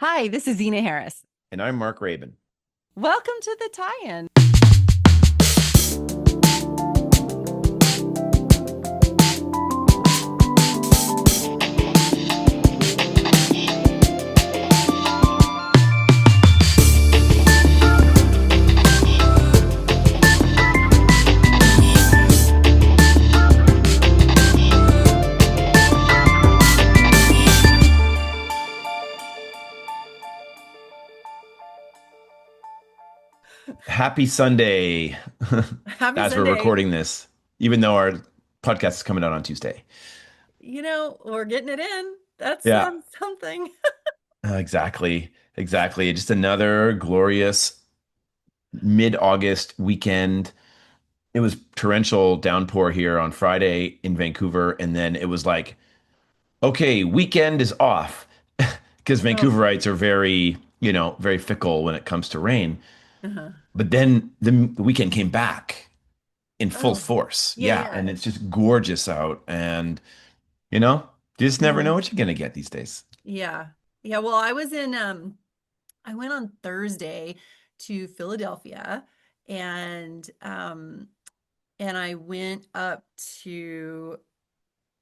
Hi, this is Zena Harris. And I'm Mark Rabin. Welcome to the tie-in. Happy Sunday Happy as we're Sunday. recording this, even though our podcast is coming out on Tuesday. We're getting it in. That's Yeah, something. exactly. Exactly. Just another glorious mid-August weekend. It was torrential downpour here on Friday in Vancouver. And then it was like, okay, weekend is off because Oh, Vancouverites are very fickle when it comes to rain. uh-huh. But then the weekend came back in full Oh, force. yeah, Yeah. And yeah. it's just gorgeous out. And You know, you just never Hmm. know what you're gonna get these days. Yeah. Yeah, well, I went on Thursday to Philadelphia and I went up to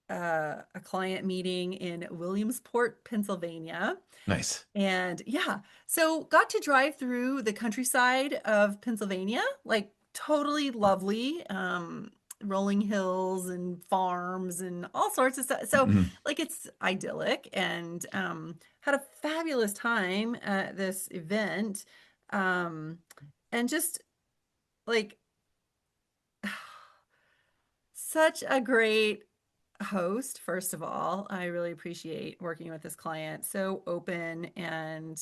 a client meeting in Williamsport, Pennsylvania. Nice. And yeah, so got to drive through the countryside of Pennsylvania, like totally lovely, rolling hills and farms and all sorts of stuff. So Mhm. like it's idyllic and had a fabulous time at this event. Um, and just like such a great host, first of all. I really appreciate working with this client. So open and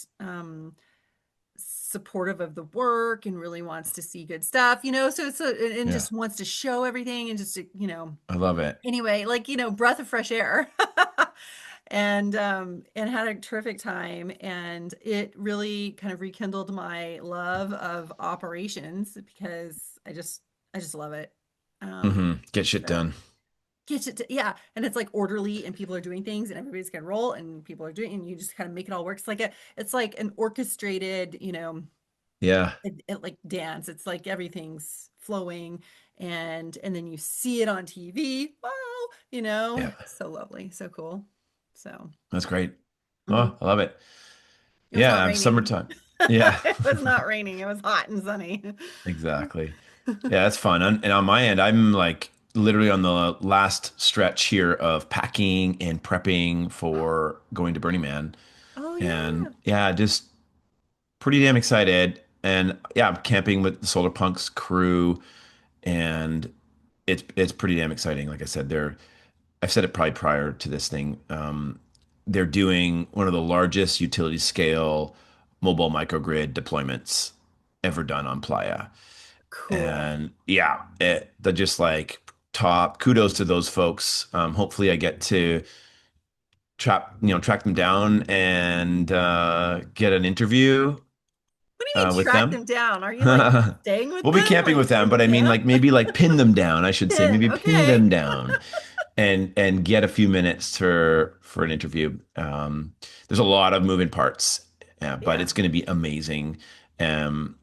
supportive of the work and really wants to see good stuff, so and Yeah, just wants to show everything and just I love it. anyway, like, breath of fresh air. And had a terrific time, and it really kind of rekindled my love of operations because I just love it. Get shit So done. yeah, and it's like orderly and people are doing things and everybody's gonna roll and people are doing and you just kind of make it all work. It's like an orchestrated, Yeah, like dance. It's like everything's flowing and then you see it on TV. Wow, yeah, so lovely, so cool. So that's great. mhm. Oh, I love it. It was not Yeah, raining. summertime. Yeah, It was not raining. It was hot and sunny. exactly. Yeah, that's fun. And on my end, I'm like literally on the last stretch here of packing and prepping for going to Burning Man. Oh And yeah. yeah, just pretty damn excited. And yeah, I'm camping with the Solar Punks crew, and it's pretty damn exciting. Like I said, I've said it probably prior to this thing. They're doing one of the largest utility scale mobile microgrid deployments ever done on Playa. Cool. And yeah, they're just like top kudos to those folks. Hopefully I get to track them down and get an interview What do you mean with track them. them down? Are you like staying with We'll be them camping with like them, in the but I mean camp? like maybe like pin them down, I should say. Pin. Maybe pin Okay. them down and get a few minutes for an interview. There's a lot of moving parts, but Yeah. it's going to be amazing. Um,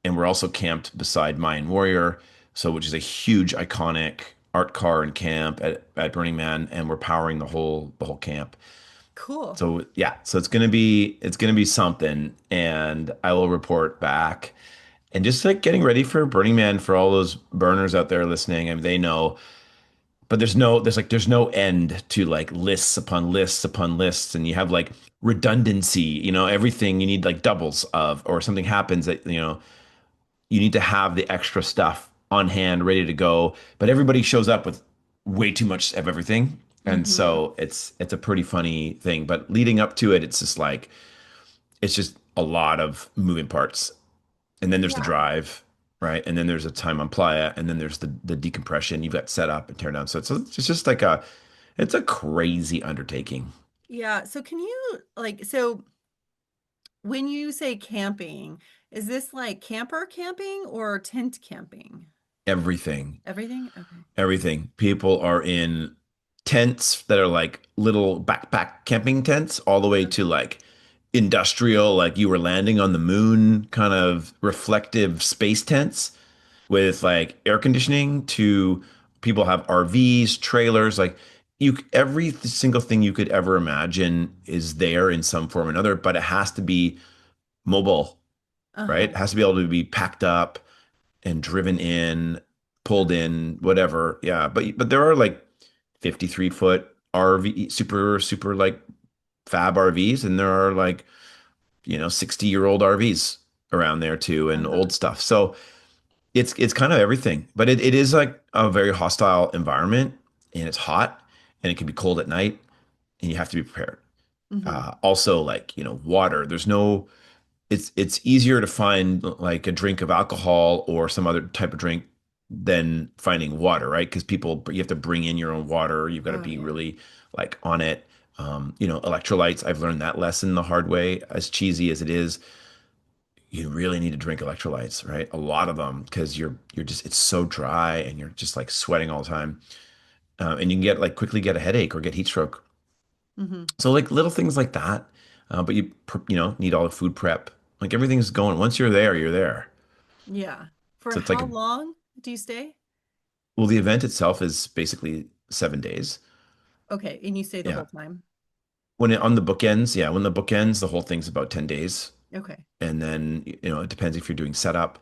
and we're also camped beside Mayan Warrior, so which is a huge iconic art car and camp at Burning Man, and we're powering the whole camp. Cool. So yeah, so it's gonna be something, and I will report back. And just like getting ready for Burning Man for all those burners out there listening, I mean, they know, but there's no end to like lists upon lists upon lists, and you have like redundancy, everything you need like doubles of, or something happens that you need to have the extra stuff on hand ready to go, but everybody shows up with way too much of everything. And Hmm. so it's a pretty funny thing, but leading up to it, it's just a lot of moving parts. And then there's the Yeah. drive, right? And then there's a time on playa, and then there's the decompression. You've got set up and tear down. So it's just like it's a crazy undertaking. Yeah. So so when you say camping, is this like camper camping or tent camping? Everything, Everything? Okay. everything. People are in tents that are like little backpack camping tents, all the way to Okay. like industrial, like you were landing on the moon kind of reflective space tents with like air conditioning to people have RVs, trailers, like every single thing you could ever imagine is there in some form or another, but it has to be mobile, right? Uh-huh. It has to be able to be packed up and driven in, pulled in, whatever. Yeah, but there are like 53-foot RV, super like fab RVs, and there are like 60-year-old RVs around there too, and Uh-huh. old stuff. So it's kind of everything, but it is like a very hostile environment, and it's hot, and it can be cold at night, and you have to be prepared. Hmm. Also, like water. There's no. It's easier to find like a drink of alcohol or some other type of drink than finding water, right? Because you have to bring in your own water. You've got to Oh be yeah. really like on it. Electrolytes. I've learned that lesson the hard way. As cheesy as it is, you really need to drink electrolytes, right? A lot of them because you're just it's so dry and you're just like sweating all the time, and you can get like quickly get a headache or get heat stroke. Hmm. So like little things like that, but you need all the food prep. Like everything's going. Once you're there, you're there. Yeah. For So it's like how long do you stay? well, the event itself is basically 7 days. Okay, and you stay the Yeah. whole time. On the bookends, yeah, when the bookends, the whole thing's about 10 days. Okay. And then, it depends if you're doing setup,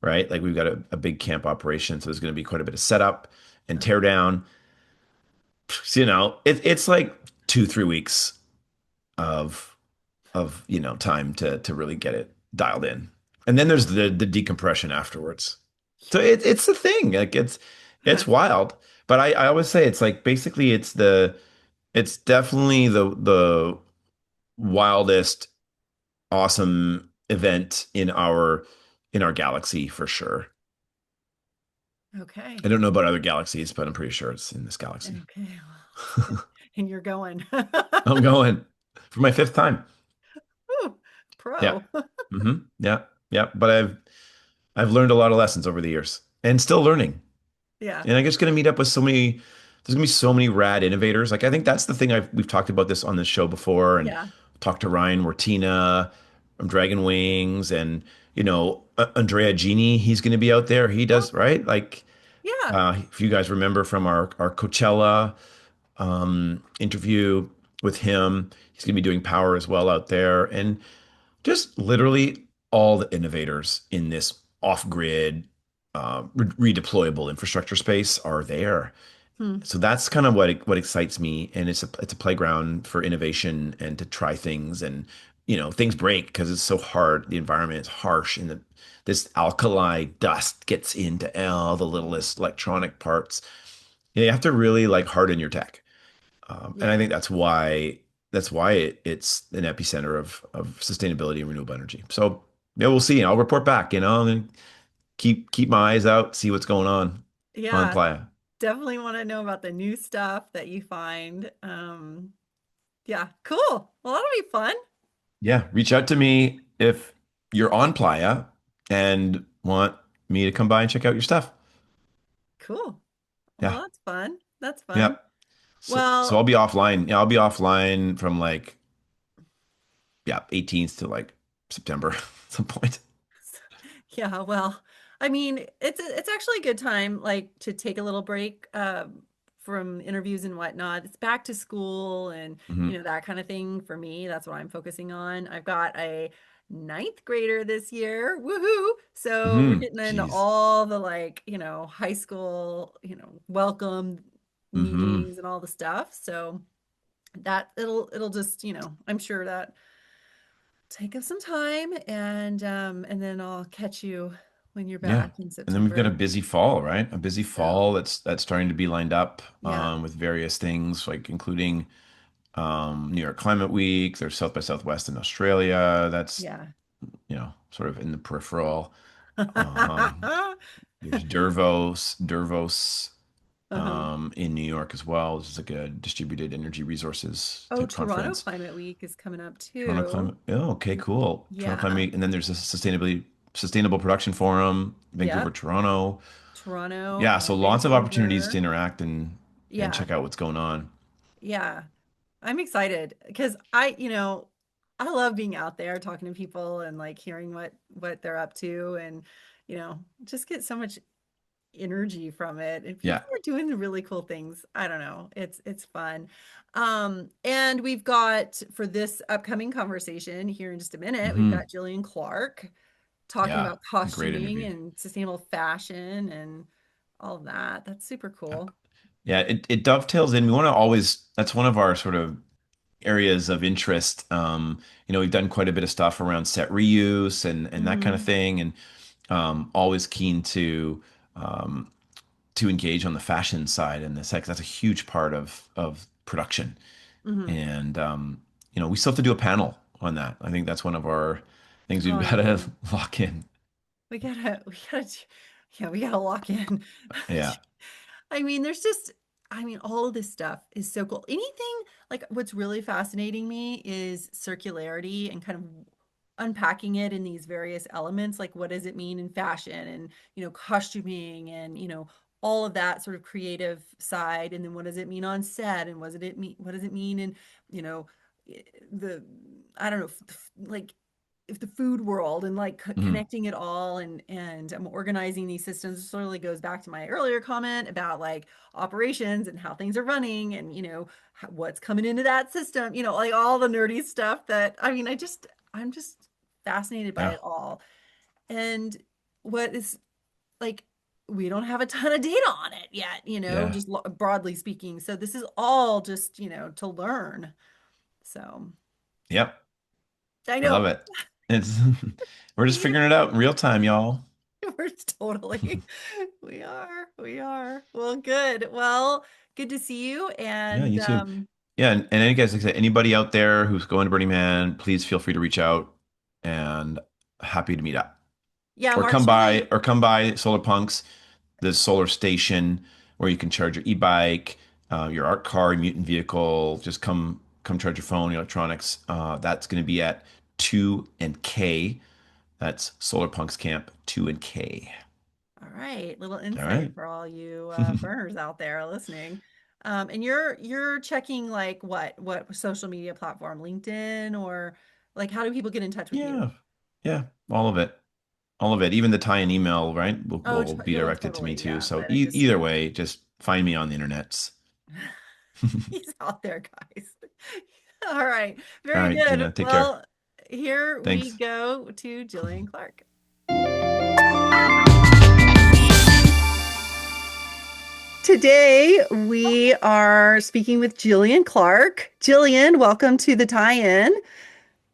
right? Like we've got a big camp operation, so there's going to be quite a bit of setup and tear Uh-huh. down. So, it's like 2, 3 weeks of time to really get it dialed in. And then there's the decompression afterwards. So it's the thing. Like it's wild. But I always say it's like basically it's definitely the wildest, awesome event in our galaxy for sure. I Okay. don't know about other galaxies, but I'm pretty sure it's in this galaxy. Okay. And you're going. I'm going for my fifth time. Whew, Yeah. pro. Yeah. Yeah. But I've learned a lot of lessons over the years and still learning. Yeah. And I'm just going to meet up with there's going to be so many rad innovators. Like, I think that's the thing we've talked about this on this show before and Yeah. talked to Ryan Wartina from Dragon Wings and, Andrea Genie, he's going to be out there. He does, Okay. right? Like, Yeah. if you guys remember from our Coachella interview with him, he's going to be doing power as well out there. And just literally all the innovators in this off-grid, redeployable infrastructure space are there. Hmm. So that's kind of what excites me, and it's a playground for innovation and to try things, and things break because it's so hard. The environment is harsh, and this alkali dust gets into all the littlest electronic parts. You have to really like harden your tech. And I Yeah. think that's why it's an epicenter of sustainability and renewable energy. So yeah, we'll see. I'll report back, and keep my eyes out, see what's going on Yeah. Playa. Definitely want to know about the new stuff that you find. Yeah, cool. Well, that'll be fun. Yeah, reach out to me if you're on Playa and want me to come by and check out your stuff. Cool. Well, Yeah, that's fun. That's yeah. fun. So I'll Well, be offline. Yeah, I'll be offline from like 18th to like September at some point. yeah, well, I mean, it's actually a good time like to take a little break from interviews and whatnot. It's back to school and Hmm. that kind of thing for me. That's what I'm focusing on. I've got a ninth grader this year. Woohoo! So we're Hmm. getting into Jeez. all the like, high school, welcome Hmm. meetings and all the stuff. So that it'll just, I'm sure that take up some time and then I'll catch you when you're Yeah. back in And then we've got a September. busy fall, right? A busy So, fall that's starting to be lined up yeah. with various things, like including New York Climate Week. There's South by Southwest in Australia. That's, Yeah. sort of in the peripheral. Um, there's Dervos Uh-huh. in New York as well. This is like a distributed energy resources Oh, type Toronto conference. Climate Week is coming up Toronto too. Climate. Oh, okay, cool. Toronto Climate Yeah. Week, and then there's a sustainable production forum, Vancouver, Yep. Toronto. Toronto Yeah, so and lots of opportunities to Vancouver. interact and Yeah. check out what's going on. Yeah. I'm excited because I love being out there talking to people and like hearing what they're up to and just get so much energy from it. And Yeah. people are doing the really cool things. I don't know. It's fun. And we've got for this upcoming conversation here in just a minute, we've got Hmm. Jillian Clark talking Yeah. about Great costuming interview. and sustainable fashion and all of that. That's super Yeah. cool. Yeah, it dovetails in. We want to always, that's one of our sort of areas of interest. We've done quite a bit of stuff around set reuse and that kind of Hmm. thing, and always keen um, to engage on the fashion side and the sex. That's a huge part of production, Hmm. and we still have to do a panel on that. I think that's one of our things we've Oh, got to yeah. lock in. We gotta lock in. Yeah. I mean, all of this stuff is so cool. Anything like what's really fascinating me is circularity and kind of unpacking it in these various elements. Like, what does it mean in fashion and, costuming and, all of that sort of creative side. And then what does it mean on set? And what does it mean in, you know, the, I don't know, like if the food world and like Mhm. connecting it all and I'm organizing these systems. This really goes back to my earlier comment about like operations and how things are running and what's coming into that system, like all the nerdy stuff that I'm just fascinated by Yeah. it all. And what is like we don't have a ton of data on it yet, Yeah. just broadly speaking. So this is all just, to learn. So Yep. I I love know. it. It's we're just Yeah. figuring it out in real time, y'all. We're totally, we are. Well, good. Well, good to see you. Yeah, And you too. Yeah, and any guys, like I said, anybody out there who's going to Burning Man, please feel free to reach out and happy to meet up. yeah, Or Mark, should we? come by Solar Punks, the solar station where you can charge your e-bike, your art car, your mutant vehicle. Just come charge your phone, your electronics. That's going to be at 2 and K. That's Solar Punks Camp 2 and K. All right, little All insight right. for all you burners out there listening. And you're checking like what social media platform, LinkedIn or like how do people get in touch with you? Yeah. Yeah. All of it. All of it. Even the tie-in email, right? Oh, Will be it'll directed to me totally, too. yeah. So But I just either way, just find me on the internet. he's out there, guys. All right, All very right, good. Gina, take care. Well, here we Thanks. go to Jillian Clark. Today, we are speaking with Jillian Clark. Jillian, welcome to the tie-in.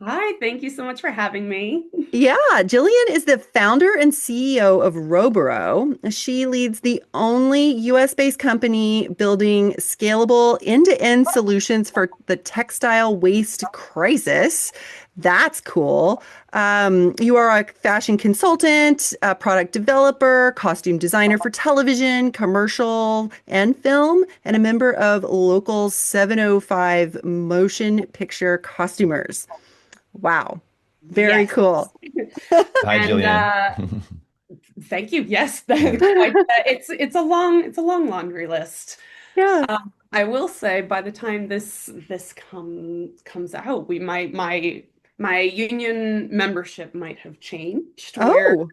Hi, thank you so much for having me. Yeah, Jillian is the founder and CEO of Roboro. She leads the only US-based company building scalable end-to-end solutions for the textile waste crisis. That's cool. You are a fashion consultant, a product developer, costume designer for television, commercial, and film, and a member of Local 705 Motion Picture Costumers. Wow. Very Yes. cool. Hi, And Jillian. thank you. Yes, it's a long laundry list. Yeah. I will say by the time this comes out, we might my union membership might have changed where, Oh,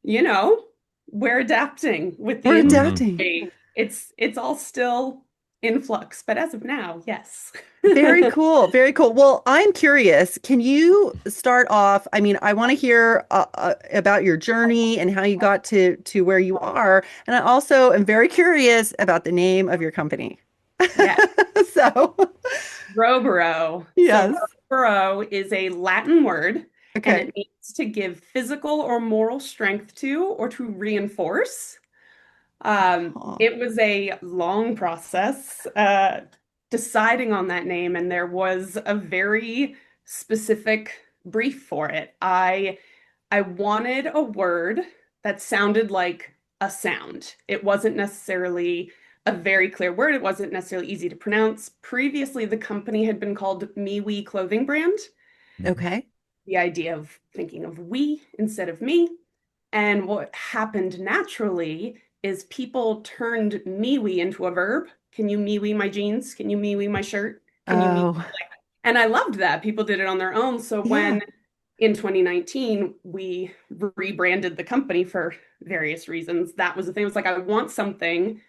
you know, we're adapting with the we're Hmm. adapting. it's all still in flux, but as of now, yes. Very cool. Very cool. Well, I'm curious. Can you start off? I mean, I want to hear about your journey and how you got to where you are. And I also am very curious about the name of your company. Yeah. So, Roboro. So yes. roboro is a Latin word, and Okay. it means to give physical or moral strength to or to reinforce. Oh, It was a long process deciding on that name, and there was a very specific brief for it. I wanted a word that sounded like a sound. It wasn't necessarily a very clear word. It wasn't necessarily easy to pronounce. Previously, the company had been called MeWe Clothing Brand. okay. The idea of thinking of we instead of me. And what happened naturally is people turned MeWe into a verb. Can you MeWe my jeans? Can you MeWe my shirt? Can you MeWe? Oh. And I loved that. People did it on their own. So Yeah. when in 2019 we rebranded the company for various reasons, that was the thing. It was like, I want something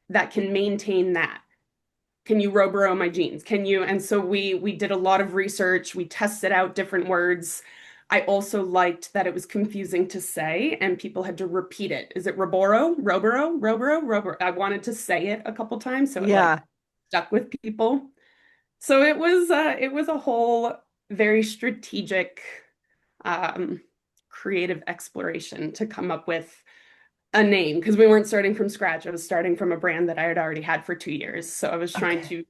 that can maintain that. Can you Roboro my jeans? Can you? And so we did a lot of research. We tested out different words. I also liked that it was confusing to say and people had to repeat it. Is it Roboro? Roboro? Roboro? Roboro? I wanted to say it a couple times so it like Yeah. stuck with people. So it was a whole very strategic um creative exploration to come up with a name because we weren't starting from scratch. I was starting from a brand that I had already had for 2 years. So I was trying Okay. to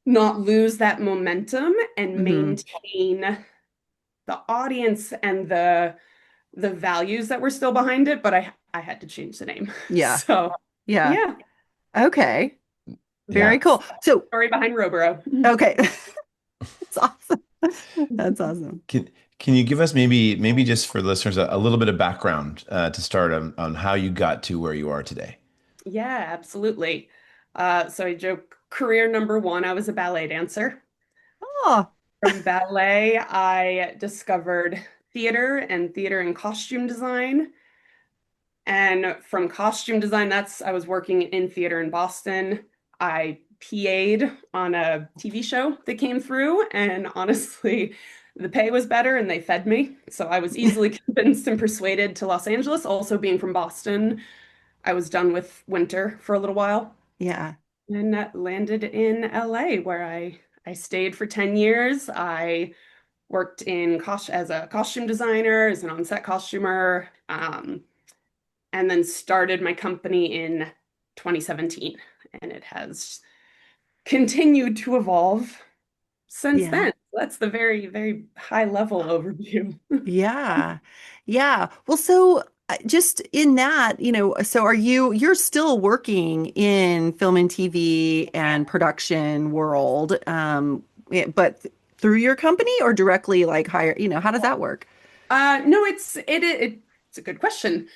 not lose that momentum and Hmm. maintain the audience and the values that were still behind it, but I had to change the name. Yeah. So Yeah. yeah, Okay. Very Yeah. cool. So, story behind Roboro. okay. That's awesome. That's awesome. Can can you give us maybe just for listeners a little bit of background to start on how you got to where you are today? Yeah, absolutely. So I joke career number one, I was a ballet dancer. Oh, From ballet, I discovered theater and costume design. And from costume design, that's I was working in theater in Boston. I PA'd on a TV show that came through, and honestly, the pay was better and they fed me. So I was easily convinced and persuaded to Los Angeles. Also, being from Boston, I was done with winter for a little while yeah. and landed in LA where I stayed for 10 years. I worked in as a costume designer, as an on-set costumer. And then started my company in 2017. And it has continued to evolve since Yeah. then. That's the very, very high level overview. Yeah. Yeah. Well, so just in that, so you're still working in film and TV and production world, but through your company or directly like hire, how does that work? No, it's a good question.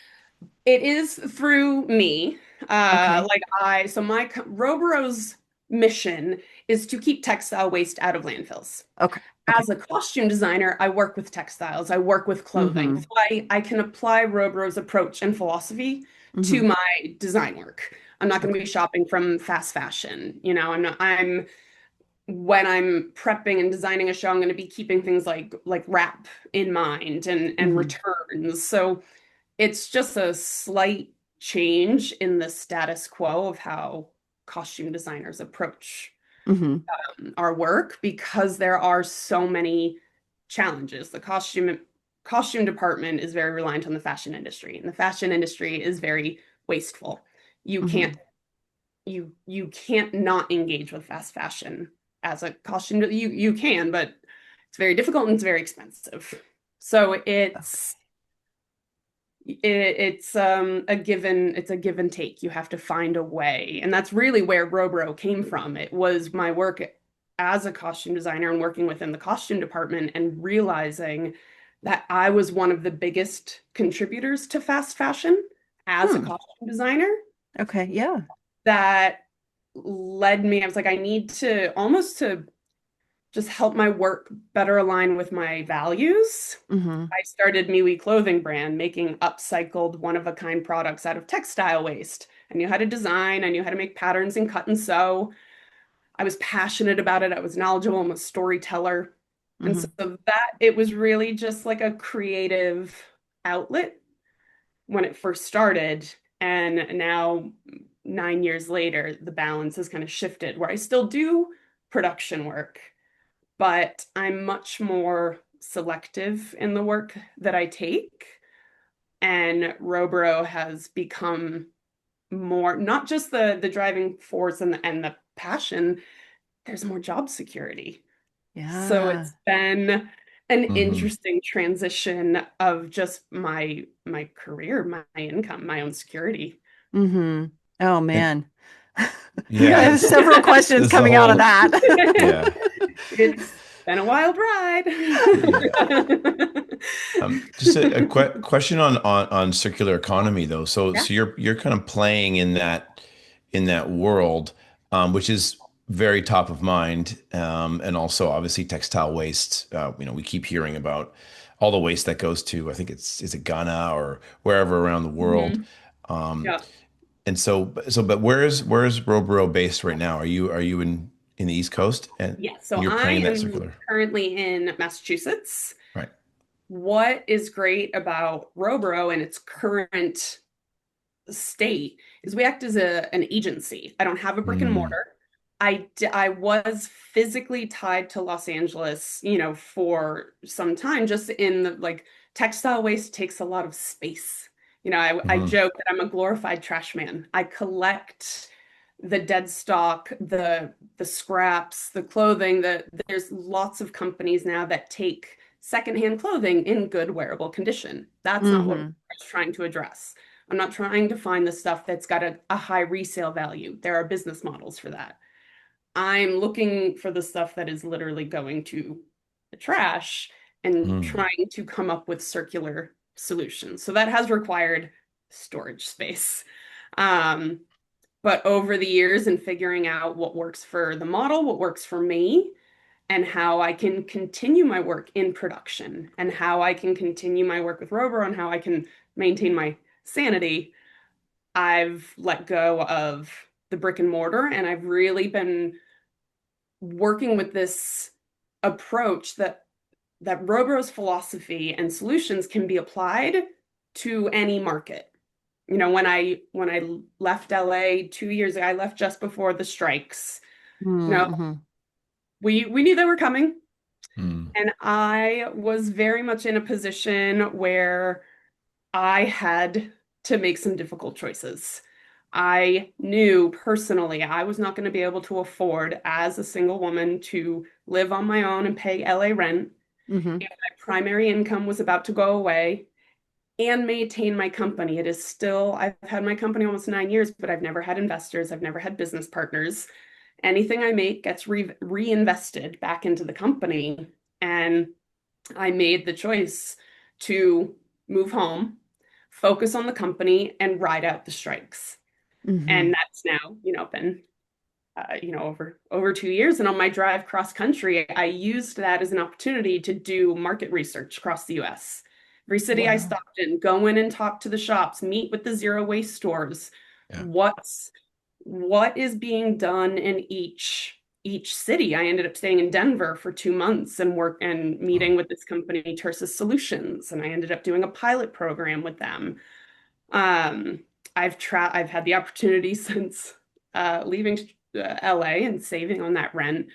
It is through me. Okay. So Roboro's mission is to keep textile waste out of landfills. Okay. Okay. As a costume designer, I work with textiles, I work with clothing. Mm-hmm. So I can apply Roboro's approach and philosophy to Mm-hmm. my design work. I'm not going to Okay. be shopping from fast fashion. I'm when I'm prepping and designing a show, I'm going to be keeping things like wrap in mind and Mm-hmm. returns. So it's just a slight change in the status quo of how costume designers approach Mm-hmm. our work because there are so many challenges. The costume department is very reliant on the fashion industry, and the fashion industry is very wasteful. You Mm-hmm. can't you can't not engage with fast fashion as a costume. You can, but it's very difficult and it's very expensive. So it's a give and take. You have to find a way. And that's really where Roboro came from. It was my work as a costume designer and working within the costume department and realizing that I was one of the biggest contributors to fast fashion as a Hmm. costume designer. Okay. Yeah. That led me, I was like, I need to almost to just help my work better align with my values. Mm-hmm. I started MeWe clothing brand, making upcycled one-of-a-kind products out of textile waste. I knew how to design, I knew how to make patterns and cut and sew. I was passionate about it. I was knowledgeable. I'm a storyteller. And so Mm-hmm. that it was really just like a creative outlet when it first started. And now, 9 years later, the balance has kind of shifted where I still do production work, but I'm much more selective in the work that I take. And Roboro has become more not just the driving force and the passion, there's more job security. So Yeah. it's been an Hmm. interesting transition of just my career, my income, my own security. Mm-hmm. Oh And man. I yeah, have several questions it's the coming out of whole that. yeah. It's been a wild ride. Yeah. Just a question on circular economy though. So Yeah. you're kind of playing in that world, which is very top of mind. And also obviously textile waste. We keep hearing about all the waste that goes to, I think is it Ghana or wherever around the world. Mhm. Um, Yeah. and but where's Roboro based right now? Are you in the East Coast and Yeah. So you're I playing that am circular? currently in Massachusetts. Right. What is great about Roboro and its current state is we act as an agency. I don't have a brick and Mm, mortar. I was physically tied to Los Angeles, for some time, just in the like textile waste takes a lot of space. I mhm, joke that I'm a glorified trash man. I collect the dead stock, the scraps, the clothing, there's lots of companies now that take secondhand clothing in good wearable condition. That's not what Hmm. we're trying to address. I'm not trying to find the stuff that's got a high resale value. There are business models for that. I'm looking for the stuff that is literally going to the trash and mm, trying to come up with circular solutions. So that has required storage space. Um, but over the years and figuring out what works for the model, what works for me, and how I can continue my work in production, and how I can continue my work with Roboro, and how I can maintain my sanity, I've let go of the brick and mortar, and I've really been working with this approach that Roboro's philosophy and solutions can be applied to any market. When I left LA 2 years ago, I left just before the strikes. You know, Mm-hmm. we knew they were coming, mm, and I was very much in a position where I had to make some difficult choices. I knew personally I was not going to be able to afford, as a single woman, to live on my own and pay LA rent Hmm. if my primary income was about to go away and maintain my company. I've had my company almost 9 years, but I've never had investors. I've never had business partners. Anything I make gets reinvested back into the company. And I made the choice to move home, focus on the company, and ride out the strikes. And Hmm. that's now, been over 2 years. And on my drive cross country, I used that as an opportunity to do market research across the US. Every city I wow. stopped in, go in and talk to the shops, meet with the zero waste stores. Yeah. What is being done in each city? I ended up staying in Denver for 2 months and Oh, meeting with this company, Tersus Solutions, and I ended up doing a pilot program with them. Um, I've had the opportunity since leaving LA and saving on that rent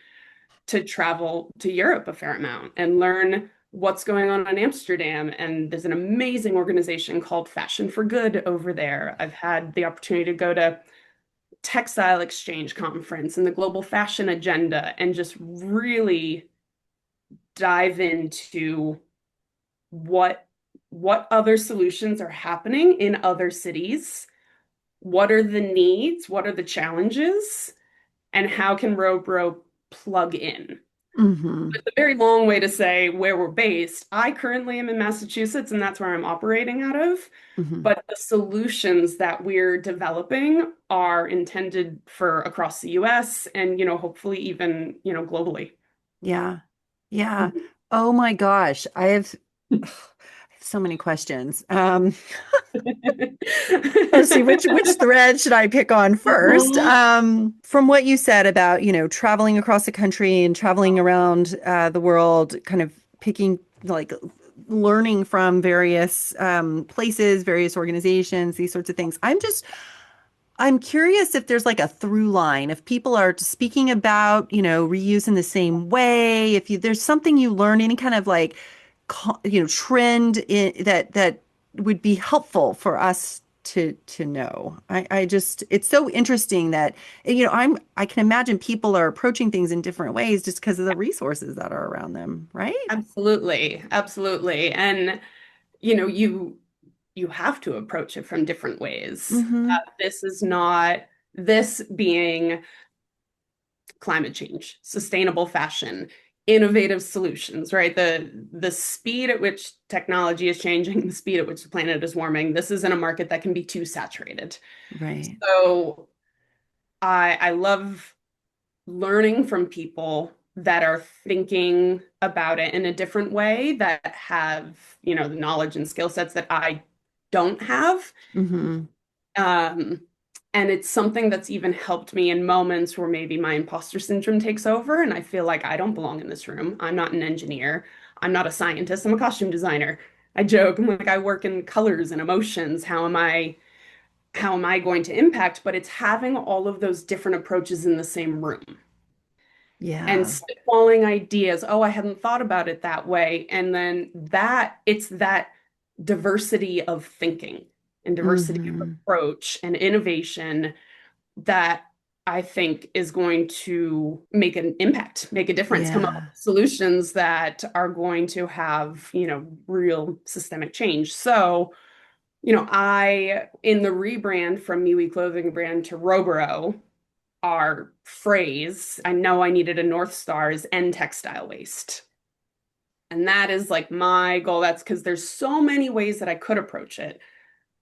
to travel to Europe a fair amount and learn what's going on in Amsterdam. And there's an amazing organization called Fashion for Good over there. I've had the opportunity to go to Textile Exchange Conference and the Global Fashion Agenda and just really dive into what what other solutions are happening in other cities. What are the needs? What are the challenges? And how can Robro plug in? Hmm. It's a very long way to say where we're based. I currently am in Massachusetts, and that's where I'm operating out of. Hmm. But the solutions that we're developing are intended for across the US and, hopefully even, globally. Yeah. Yeah. Oh my gosh. So many questions. Let's see which thread should I pick on first? From what you said about, traveling across the country and traveling around the world, kind of picking like learning from various places, various organizations, these sorts of things. I'm curious if there's like a through line, if people are speaking about, reuse in the same way, if there's something you learn, any kind of like, trend that would be helpful for us to know. I just, it's so interesting that, I can imagine people are approaching things in different ways just because of the resources that are around them, right? Absolutely, absolutely. And you have to approach it from different ways. Mm-hmm. This is not this being climate change, sustainable fashion, innovative solutions, right? The speed at which technology is changing, the speed at which the planet is warming, this isn't a market that can be too saturated. Right. So I love learning from people that are thinking about it in a different way, that have, the knowledge and skill sets that I don't have. Mm-hmm. Um, and it's something that's even helped me in moments where maybe my imposter syndrome takes over and I feel like I don't belong in this room. I'm not an engineer. I'm not a scientist. I'm a costume designer. I joke, I'm like, I work in colors and emotions. How am I going to impact? But it's having all of those different approaches in the same room and Yeah. spitballing ideas. Oh, I hadn't thought about it that way. And then it's that diversity of thinking and diversity of Mm-hmm. approach and innovation that I think is going to make an impact, make a difference, come up with Yeah. solutions that are going to have, real systemic change. So, in the rebrand from MeWe clothing brand to Roboro, our phrase, I know I needed a North Star, is end textile waste. And that is like my goal. That's because there's so many ways that I could approach it.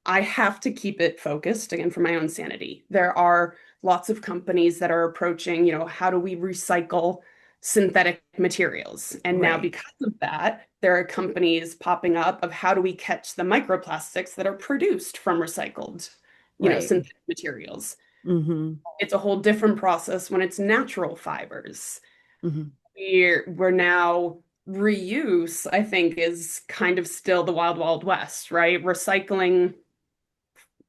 I have to keep it focused again for my own sanity. There are lots of companies that are approaching, how do we recycle synthetic materials? And now, Right. because of that, there are companies popping up of how do we catch the microplastics that are produced from recycled, Right. synthetic materials. Mm-hmm. It's a whole different process when it's natural fibers. Mm-hmm. We're now reuse, I think, is kind of still the wild, wild west, right? Recycling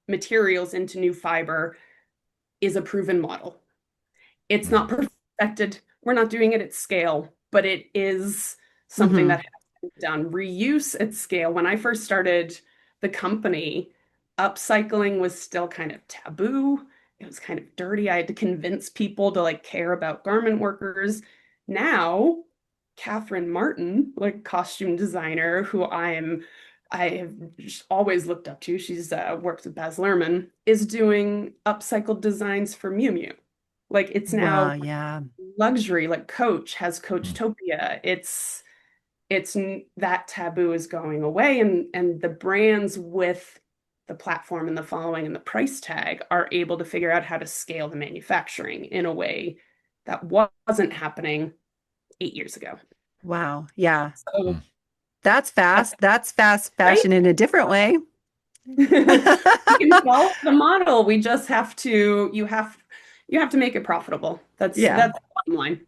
materials into new fiber is a proven model. It's not perfected. We're not doing it at scale, but it is something Mm-hmm. that has been done. Reuse at scale. When I first started the company, upcycling was still kind of taboo. It was kind of dirty. I had to convince people to like care about garment workers. Now, Catherine Martin, like costume designer, who I have just always looked up to. She's works with Baz Luhrmann, is doing upcycled designs for Miu Miu. Like it's now Wow. Yeah. luxury. Like Coach has Coachtopia. That taboo is going away, and the brands with the platform and the following and the price tag are able to figure out how to scale the manufacturing in a way that wasn't happening 8 years ago. Wow. Yeah. So That's that's fast. That's fast right. fashion in a different way. We can follow the model. We just have to, you have to make it profitable. That's Yeah. that's the bottom line.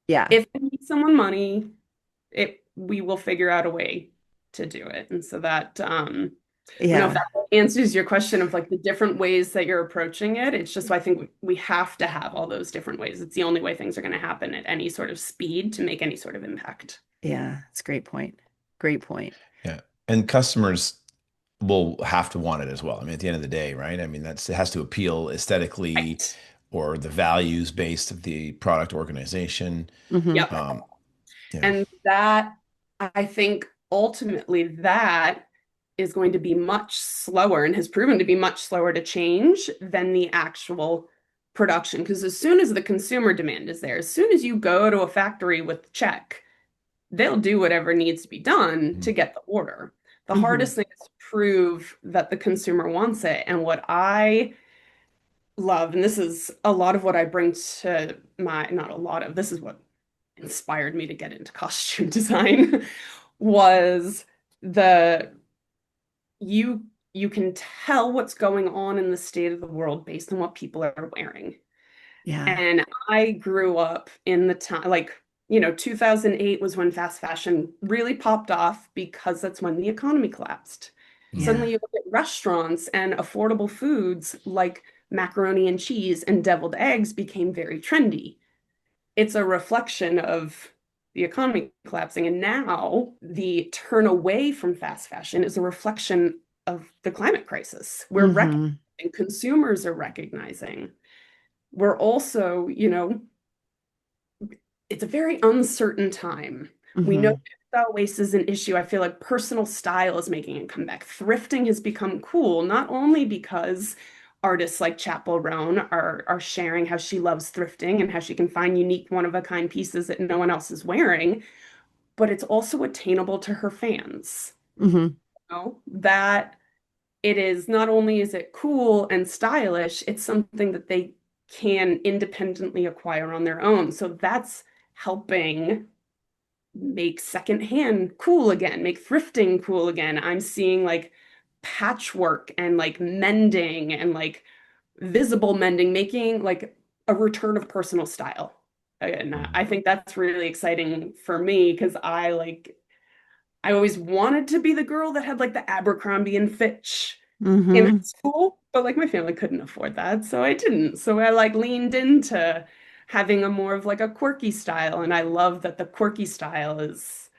Yeah. If it makes someone money, we will figure out a way to do it. And so that I don't know if Yeah. that answers your question of like the different ways that you're approaching it. It's just I think we have to have all those different ways. It's the only way things are going to happen at any sort of speed to make any sort of impact. Yeah. It's a great point. Great point. Yeah. And customers will have to want it as well. I mean, at the end of the day, right? I mean, it has to appeal aesthetically Right. or the values based of the product organization. Mm-hmm. Yep. Um, yeah. And that, I think ultimately that is going to be much slower and has proven to be much slower to change than the actual production. Because as soon as the consumer demand is there, as soon as you go to a factory with the check, they'll do whatever needs to be done to get the order. The Mm-hmm. hardest thing is to prove that the consumer wants it. And what I love, and this is a lot of what I bring to not a lot of, this is what inspired me to get into costume design was the you can tell what's going on in the state of the world based on what people are wearing. Yeah. And I grew up in the time, like, 2008 was when fast fashion really popped off because that's when the economy collapsed. Yeah. Suddenly you look at restaurants and affordable foods like macaroni and cheese and deviled eggs became very trendy. It's a reflection of the economy collapsing. And now the turn away from fast fashion is a reflection of the climate crisis. We're recognizing, Mm-hmm. consumers are recognizing. We're also, it's a very uncertain time. We know Mm-hmm. textile waste is an issue. I feel like personal style is making a comeback. Thrifting has become cool, not only because artists like Chapel Roan are sharing how she loves thrifting and how she can find unique one-of-a-kind pieces that no one else is wearing, but it's also attainable to her fans. Mm-hmm. That it is not only is it cool and stylish, it's something that they can independently acquire on their own. So that's helping make secondhand cool again, make thrifting cool again. I'm seeing like patchwork and like mending and like visible mending, making like a return of personal style. And I think that's really exciting for me because I always wanted to be the girl that had like the Abercrombie and Fitch in high Hmm. school, but like my family couldn't afford that, so I didn't. So I like leaned into having a more of like a quirky style, and I love that the quirky style is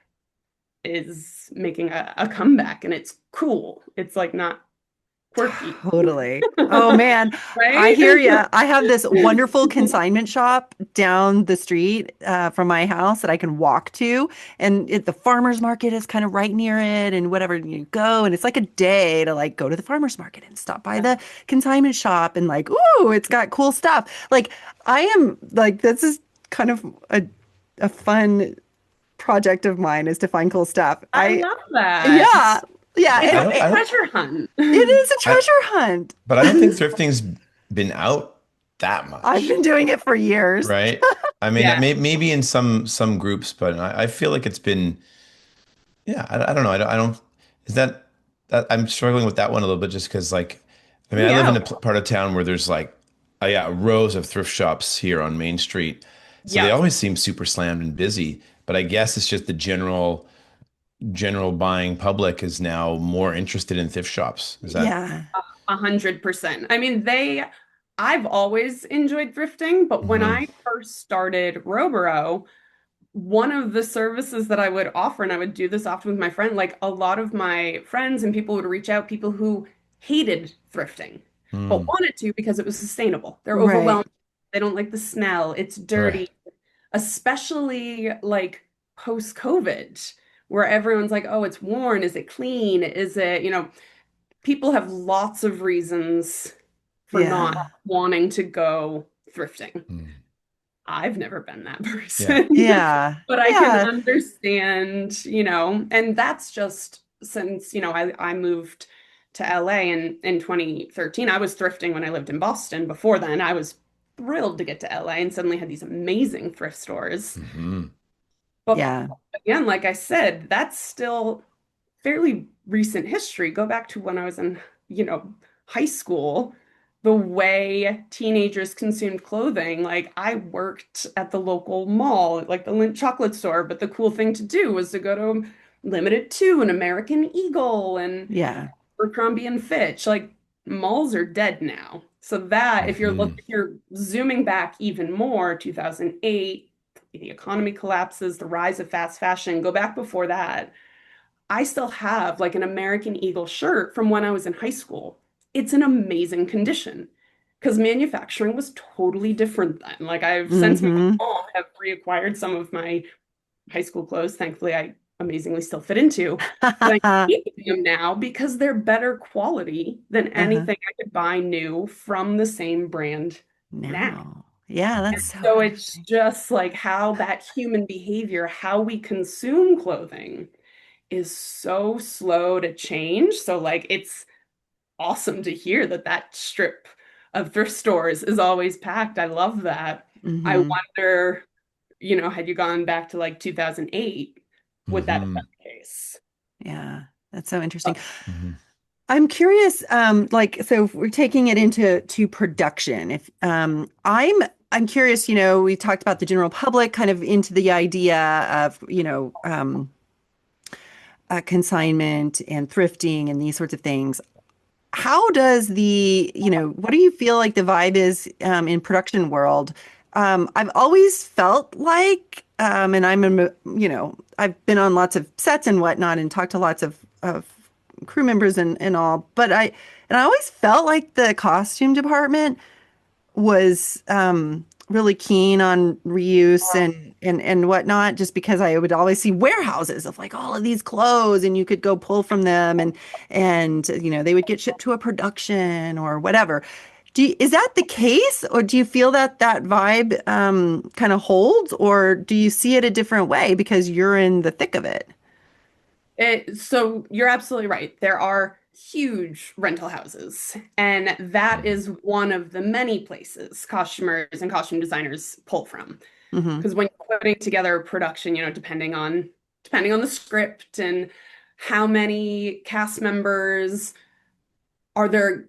making a comeback and it's cool. It's like not quirky, Totally. Oh man, I right? hear ya. I have this wonderful consignment shop down the street from my house that I can walk to, and the farmers market is kind of right near it, and whatever you go, and it's like a day to like go to the farmers market and stop by the consignment shop, and like, ooh, it's got cool stuff. Like I am like this is kind of a fun project of mine is to find cool stuff. I love that. Yeah, yeah, It's a I don't, treasure hunt. it is a I, treasure hunt. but I don't think thrifting's been out that I've much, been doing it for years. right? I mean, Yeah. maybe in some groups, but I feel like it's been, yeah, I don't know. I don't, is that I'm struggling with that one a little bit just because like, I mean, I live Yeah. in a part of town where there's like, yeah, rows of thrift shops here on Main Street. So they Yep. always seem super slammed and busy, but I guess it's just the general buying public is now more interested in thrift shops. Is that? Yeah. 100%. I mean, I've always enjoyed thrifting, but when Hmm. I first started Roboro, one of the services that I would offer, and I would do this often with my friend, like a lot of my friends and people would reach out, people who hated thrifting, but Mm, wanted to because it was sustainable. They're Right. overwhelmed. They don't like the smell. It's right. dirty, especially like post-COVID, where everyone's like, oh, it's worn. Is it clean? Is it, people have lots of reasons for not Yeah. wanting to go thrifting. Mm. I've never been that Yeah. person, Yeah. but I can Yeah. understand, and that's just since, I moved to LA in 2013. I was thrifting when I lived in Boston. Before then, I was thrilled to get to LA and suddenly had these amazing thrift stores. Hmm. But Yeah. again, like I said, that's still fairly recent history. Go back to when I was in, high school, the way teenagers consumed clothing. Like I worked at the local mall, like the Lindt chocolate store, but the cool thing to do was to go to Limited Too and American Eagle and Yeah. Abercrombie and Fitch. Like malls are dead now. So that Hmm. if you're zooming back even more, 2008, the economy collapses, the rise of fast fashion, go back before that. I still have like an American Eagle shirt from when I was in high school. It's in amazing condition because manufacturing was totally different then. Like I've since moved Hmm. home, have reacquired some of my high school clothes. Thankfully, I amazingly still fit into, but I'm keeping them now because they're better quality than Uh-huh. anything I could buy new from the same brand now. No. Yeah, that's so So it's interesting. just like how that human behavior, how we consume clothing is so slow to change. So like it's awesome to hear that that strip of thrift stores is always packed. I love that. I Hmm. wonder, had you gone back to like 2008, would that have Hmm. been the case? Yeah. That's so Uh, interesting. Hmm. I'm curious, like, so if we're taking it into production, if I'm curious, we talked about the general public kind of into the idea of, consignment and thrifting and these sorts of things. How does what do you feel like the vibe is in production world? I've always felt like, and I've been on lots of sets and whatnot and talked to lots of crew members and all, but I always felt like the costume department was really keen on reuse and whatnot, just because I would always see warehouses of like all of these clothes and you could go pull from them and they would get shipped to a production or whatever. Is that the case, or do you feel that that vibe kind of holds, or do you see it a different way because you're in the thick of it? so you're absolutely right. There are huge rental houses. And that Mhm. is one of the many places costumers and costume designers pull from. Hmm. Because when you're putting together a production, depending on the script and how many cast members are there,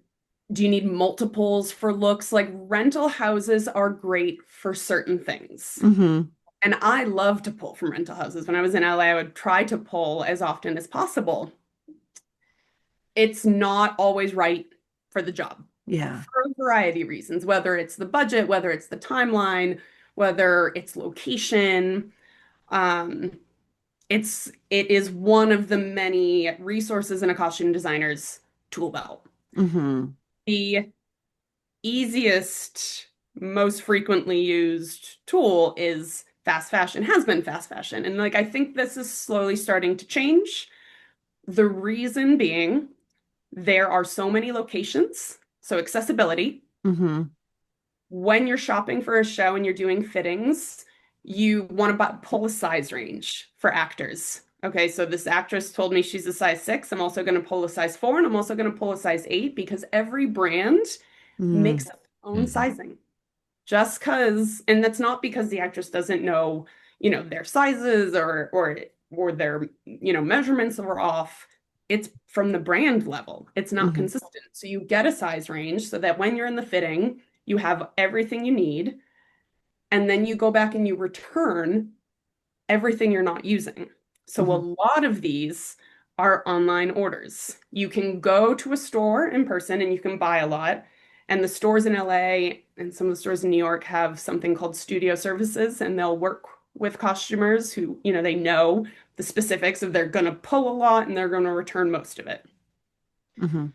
do you need multiples for looks? Like rental houses are great for certain things. Hmm. And I love to pull from rental houses. When I was in LA, I would try to pull as often as possible. It's not always right for the job Yeah. for a variety of reasons, whether it's the budget, whether it's the timeline, whether it's location. Um, it is one of the many resources in a costume designer's tool belt. Hmm. The easiest, most frequently used tool is fast fashion, has been fast fashion. And like I think this is slowly starting to change. The reason being there are so many locations, so accessibility. Hmm. When you're shopping for a show and you're doing fittings, you want to pull a size range for actors. Okay, so this actress told me she's a size 6. I'm also going to pull a size 4, and I'm also going to pull a size 8 because every brand makes Hmm. its own Mhm. sizing. Just because, and that's not because the actress doesn't know, their sizes or their, measurements are off. It's from the brand level. It's not Hmm. consistent. So you get a size range so that when you're in the fitting, you have everything you need, and then you go back and you return everything you're not using. So a Hmm. lot of these are online orders. You can go to a store in person and you can buy a lot. And the stores in LA and some of the stores in New York have something called studio services, and they'll work with costumers who, they know the specifics of they're going to pull a lot and they're going to return most of it. Hmm.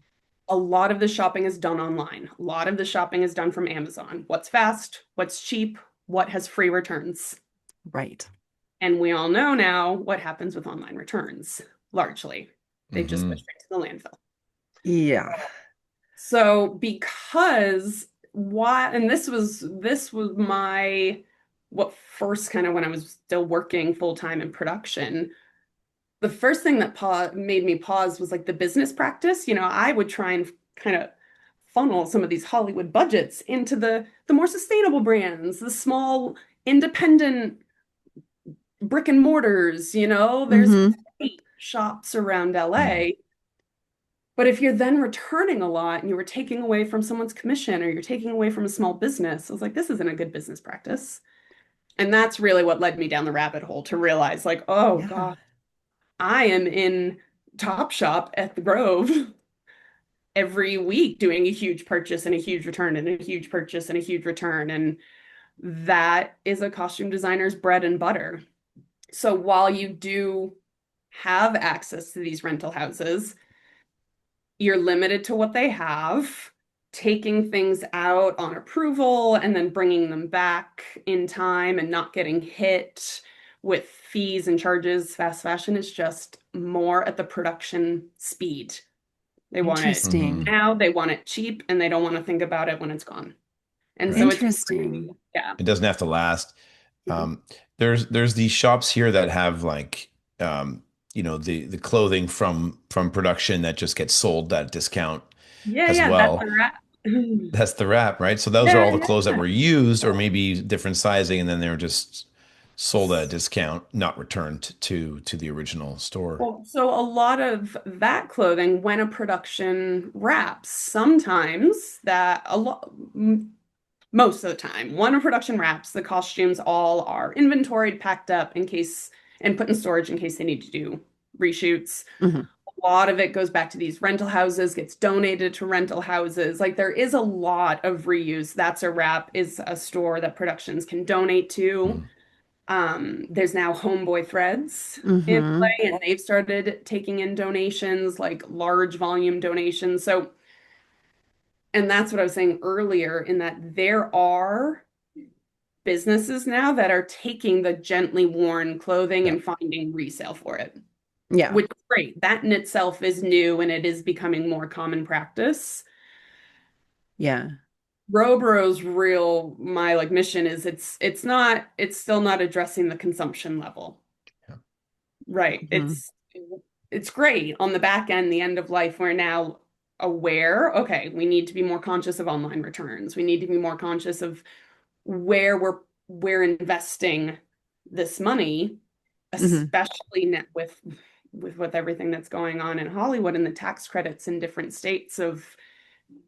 A lot of the shopping is done online. A lot of the shopping is done from Amazon. What's fast? What's cheap? What has free returns? Right. And we all know now what happens with online returns, largely. They just go Mhm. straight to the landfill. Yeah. So because why, and this was my what first kind of when I was still working full time in production, the first thing that made me pause was like the business practice. I would try and kind of funnel some of these Hollywood budgets into the more sustainable brands, the small independent brick and mortars. There's Hmm. great shops around Mhm. LA. But if you're then returning a lot and you were taking away from someone's commission or you're taking away from a small business, I was like, this isn't a good business practice. And that's really what led me down the rabbit hole to realize, like, oh Yeah. God, I am in Topshop at the Grove every week doing a huge purchase and a huge return and a huge purchase and a huge return. And that is a costume designer's bread and butter. So while you do have access to these rental houses, you're limited to what they have. Taking things out on approval and then bringing them back in time and not getting hit with fees and charges. Fast fashion is just more at the production speed. They want it Interesting. Mhm. now, they want it cheap, and they don't want to think about it when it's gone. And so Right. it's Interesting. yeah. It doesn't have to last. Mhm. There's these shops here that have like the clothing from production that just gets sold at discount Yeah, as yeah, that's well. the wrap. That's the wrap, right? So those are all Yeah, the clothes that yeah. were used or maybe different sizing and then they were just sold at a discount, not returned to the original store. Well, so a lot of that clothing, when a production wraps, sometimes that a lot, most of the time, when a production wraps, the costumes all are inventoried, packed up in case, and put in storage in case they need to do reshoots. Hmm. A lot of it goes back to these rental houses, gets donated to rental houses. Like there is a lot of reuse. That's a Wrap is a store that productions can donate to. Mm. There's now Homeboy Threads in Hmm. play, and they've started taking in donations, like large volume donations. So, and that's what I was saying earlier, in that there are businesses now that are taking the gently worn clothing Yeah. and finding resale for it, Yeah. which is great. That in itself is new and it is becoming more common practice. Yeah. Roboro's real my like mission is it's still not addressing the consumption level. Yeah. Right. Hmm. it's great on the back end, the end of life, we're now aware, okay, we need to be more conscious of online returns. We need to be more conscious of where we're investing this money, Hmm. especially with everything that's going on in Hollywood and the tax credits in different states of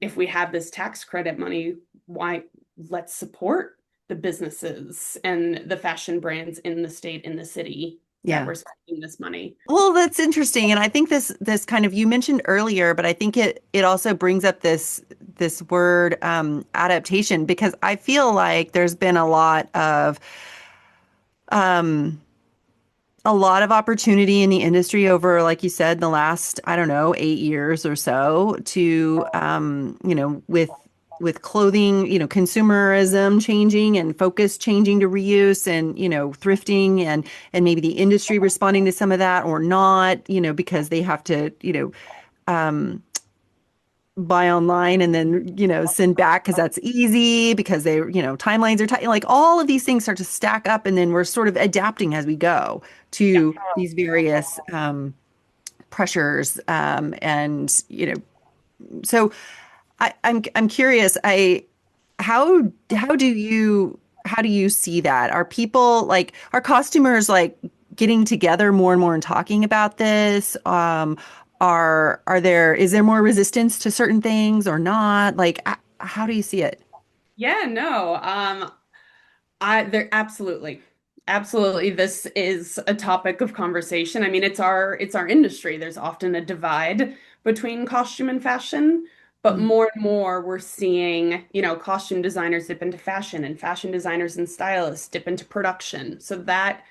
if we have this tax credit money, why let's support the businesses and the fashion brands in the state, in the city that Yeah. we're spending this money. Well, that's interesting. And I think this kind of you mentioned earlier, but I think it also brings up this word adaptation because I feel like there's been um a lot of opportunity in the industry over, like you said, the last, I don't know, 8 years or so to, with clothing, consumerism changing and focus changing to reuse and, thrifting and maybe the industry responding to some of that or not, because they have to, um, buy online and then, send back because that's easy because they, timelines are tight. Like all of these things start to stack up and then we're sort of adapting as we go Yeah. to these various pressures. And, so I'm curious, how do you see that? Are people like are costumers like getting together more and more and talking about this? Is there more resistance to certain things or not? Like how do you see it? Yeah, no. I there absolutely. Absolutely. This is a topic of conversation. I mean, it's our industry. There's often a divide between costume and fashion, but Mm, more and more we're seeing, costume designers dip into fashion and fashion designers and stylists dip into production. So that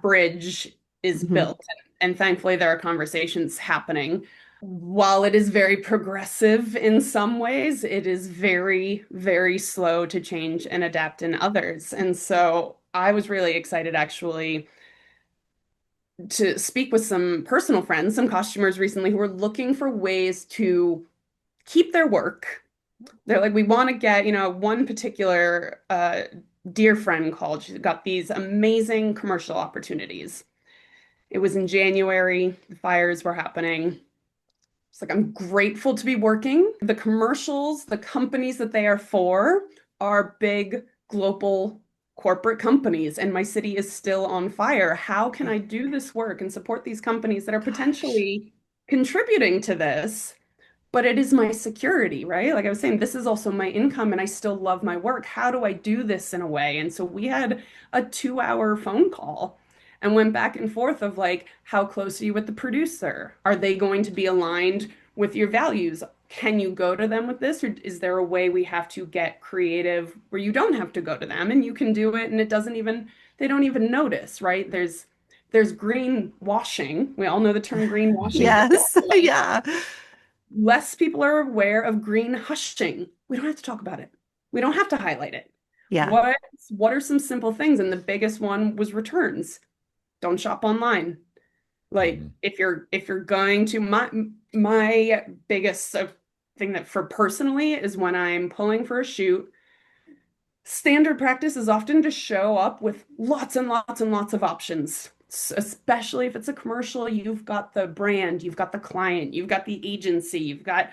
bridge is mhm. built. And thankfully there are conversations happening. While it is very progressive in some ways, it is very, very slow to change and adapt in others. And so I was really excited actually to speak with some personal friends, some costumers recently who were looking for ways to keep their work. They're like, we want to get, one particular dear friend called. She's got these amazing commercial opportunities. It was in January, the fires were happening. It's like, I'm grateful to be working. The commercials, the companies that they are for are big global corporate companies, and my city is still on fire. How can I do this work and support these companies that are Gosh. potentially contributing to this? But it is my security, right? Like I was saying, this is also my income, and I still love my work. How do I do this in a way? And so we had a 2 hour phone call and went back and forth of like, how close are you with the producer? Are they going to be aligned with your values? Can you go to them with this, or is there a way we have to get creative where you don't have to go to them and you can do it and they don't even notice, right? There's green washing. We all know the term green washing, but Yes. Yeah. less people are aware of green hushing. We don't have to talk about it. We don't have to highlight it. Yeah. What are some simple things? And the biggest one was returns. Don't shop online. Like Mhm. if you're going to my biggest thing that for personally is when I'm pulling for a shoot, standard practice is often to show up with lots and lots and lots of options. Especially if it's a commercial, you've got the brand, you've got the client, you've got the agency, you've got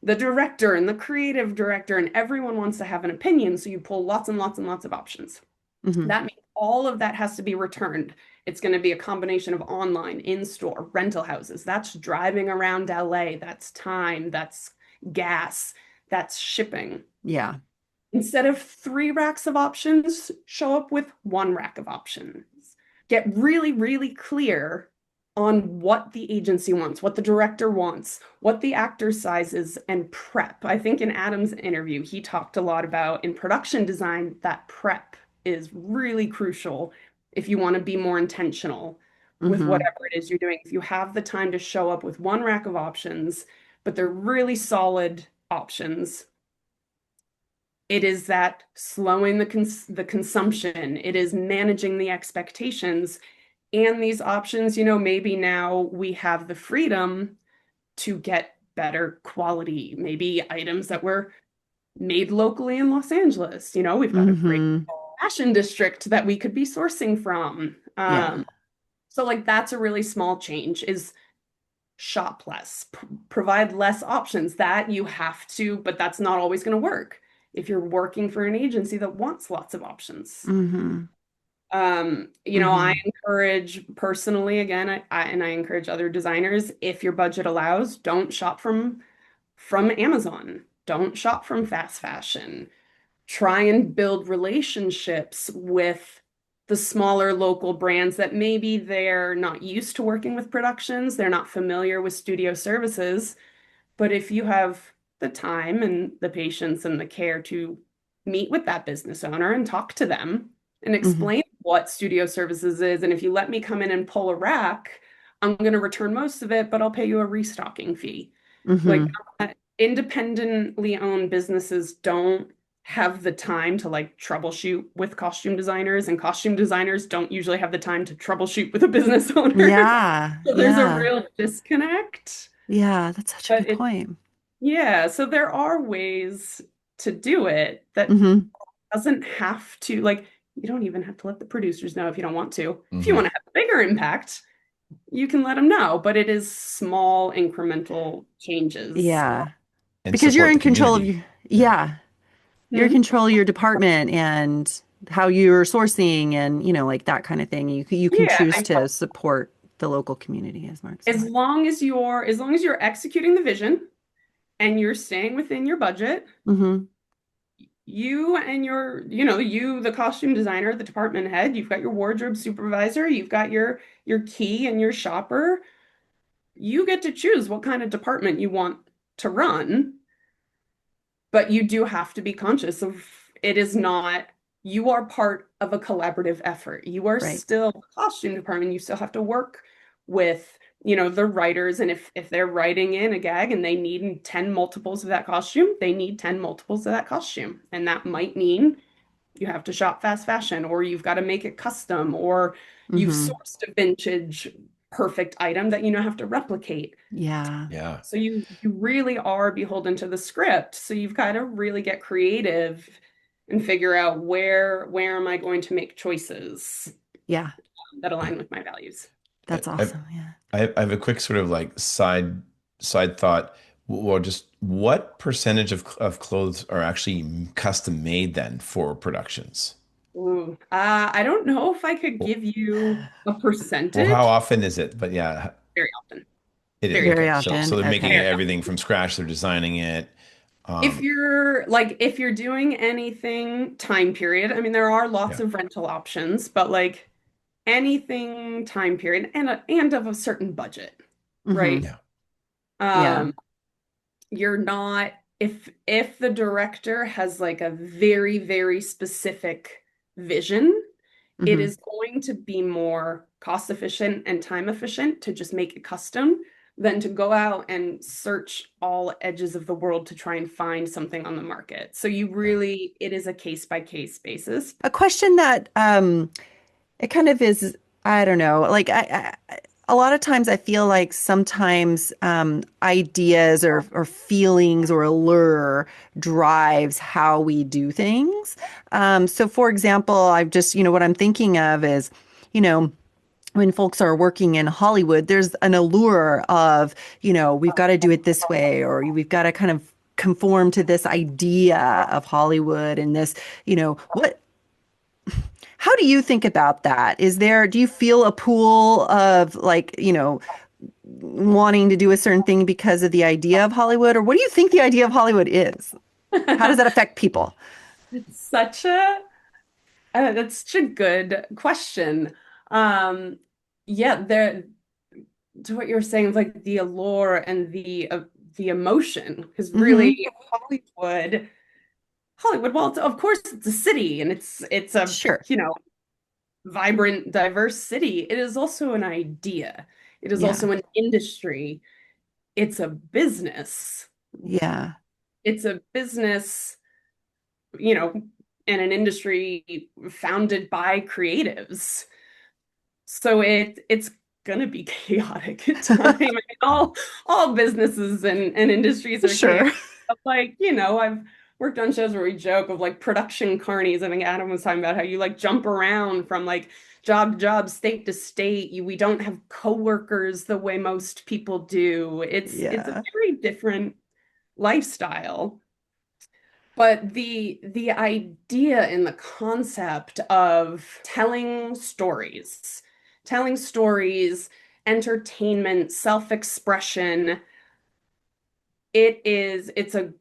the director and the creative director, and everyone wants to have an opinion. So you pull lots and lots and lots of options. Hmm. That means all of that has to be returned. It's going to be a combination of online, in-store, rental houses. That's driving around LA. That's time. That's gas. That's shipping. Yeah. Instead of 3 racks of options, show up with 1 rack of options. Get really, really clear on what the agency wants, what the director wants, what the actor size is, and prep. I think in Adam's interview, he talked a lot about in production design that prep is really crucial if you want to be more intentional with Hmm. whatever it is you're doing. If you have the time to show up with 1 rack of options, but they're really solid options, it is that slowing the consumption. It is managing the expectations. And these options, maybe now we have the freedom to get better quality, maybe items that were made locally in Los Angeles. We've got a great Hmm. fashion district that we could be sourcing from. Yeah. So like that's a really small change is shop less, provide less options that you have to, but that's not always going to work if you're working for an agency that wants lots of options. Mm-hmm. I Mm-hmm. encourage personally, again, I encourage other designers, if your budget allows, don't shop from Amazon. Don't shop from fast fashion. Try and build relationships with the smaller local brands that maybe they're not used to working with productions, they're not familiar with studio services, but if you have the time and the patience and the care to meet with that business owner and talk to them and Mm-hmm. explain what studio services is, and if you let me come in and pull a rack, I'm going to return most of it, but I'll pay you a restocking fee. Like Mm-hmm. independently owned businesses don't have the time to like troubleshoot with costume designers, and costume designers don't usually have the time to troubleshoot with a business owner. Yeah. So there's a Yeah. real disconnect. Yeah. That's such a But good point. yeah, so there are ways to do it that Mm-hmm. doesn't have to, like, you don't even have to let the producers know if you don't want to. If you Hmm. want to have a bigger impact, you can let them know, but it is small incremental changes. Yeah. And Because you're support in the control of community. your, Yeah. yeah, you're in Hmm? control of your department and how you're sourcing and, like that kind of thing. You can Yeah, choose to support the local community, as Mark said. as long as you're executing the vision and you're staying within your budget, Mm-hmm. you and you, the costume designer, the department head, you've got your wardrobe supervisor, you've got your key and your shopper. You get to choose what kind of department you want to run, but you do have to be conscious of it is not, you are part of a collaborative effort. You are Right. still the costume department. You still have to work with, the writers. And if they're writing in a gag and they need 10 multiples of that costume, they need 10 multiples of that costume. And that might mean you have to shop fast fashion, or you've got to make it custom, or you've Mm-hmm. sourced a vintage perfect item that have to replicate. Yeah. Yeah. So you really are beholden to the script. So you've got to really get creative and figure out where am I going to make choices Yeah. that align with my values. I, That's I, awesome. Yeah. I have a quick sort of like side thought. Well, just what percentage of clothes are actually custom made then for productions? Ooh, I don't know if I could Or, give you a or how percentage. often is it? But yeah, Very often. it is. Very, Very Okay. So often. they're making Okay. very often. everything from scratch. They're designing it. If Um, you're doing anything time period, I mean, there are lots yeah. of rental options, but like anything time period and of a certain budget, Mm-hmm. right? Yeah. Yeah. Um, you're not, if the director has like a very, very specific vision, it Mm-hmm. is going to be more cost efficient and time efficient to just make it custom than to go out and search all edges of the world to try and find something on the market. So Yeah. it is a case by case basis. A question that it kind of is, I don't know, like a lot of times I feel like sometimes ideas or feelings or allure drives how we do things. So for example, I've just, what I'm thinking of is, you know, when folks are working in Hollywood, there's an allure of, we've got to do it this way, or we've got to kind of conform to this idea of Hollywood and this, what how do you think about that? Do you feel a pool of like, wanting to do a certain thing because of the idea of Hollywood? Or what do you think the idea of Hollywood is? How does that affect people? It's such a that's such a good question. Um, yeah, there to what you were saying, like the allure and the emotion, because Mm-hmm. really Hollywood, well, of course it's a city and it's a, Sure. vibrant, diverse city. It is also an idea. It is Yeah. also an industry. It's a business. Yeah. It's a business, you know, and an industry founded by creatives. So it's gonna be chaotic at times. I mean, all businesses and industries are chaotic. Sure. But like, I've worked on shows where we joke of like production carnies. I think Adam was talking about how you like jump around from like job to job, state to state. We don't have coworkers the way most people do. It's a Yeah. very different lifestyle. But the idea and the concept of telling stories, entertainment, self-expression, it's a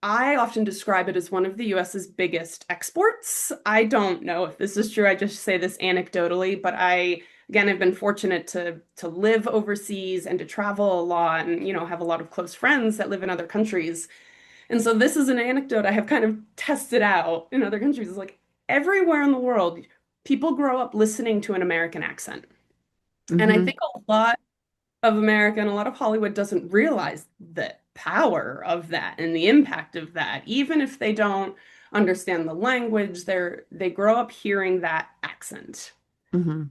I often describe it as one of the US's biggest exports. I don't know if this is true. I just say this anecdotally, but again, I've been fortunate to live overseas and to travel a lot and, have a lot of close friends that live in other countries. And so this is an anecdote I have kind of tested out in other countries. It's like everywhere in the world, people grow up listening to an American accent. And I Hmm. think a lot of America and a lot of Hollywood doesn't realize the power of that and the impact of that. Even if they don't understand the language, they grow up hearing that accent. Hmm.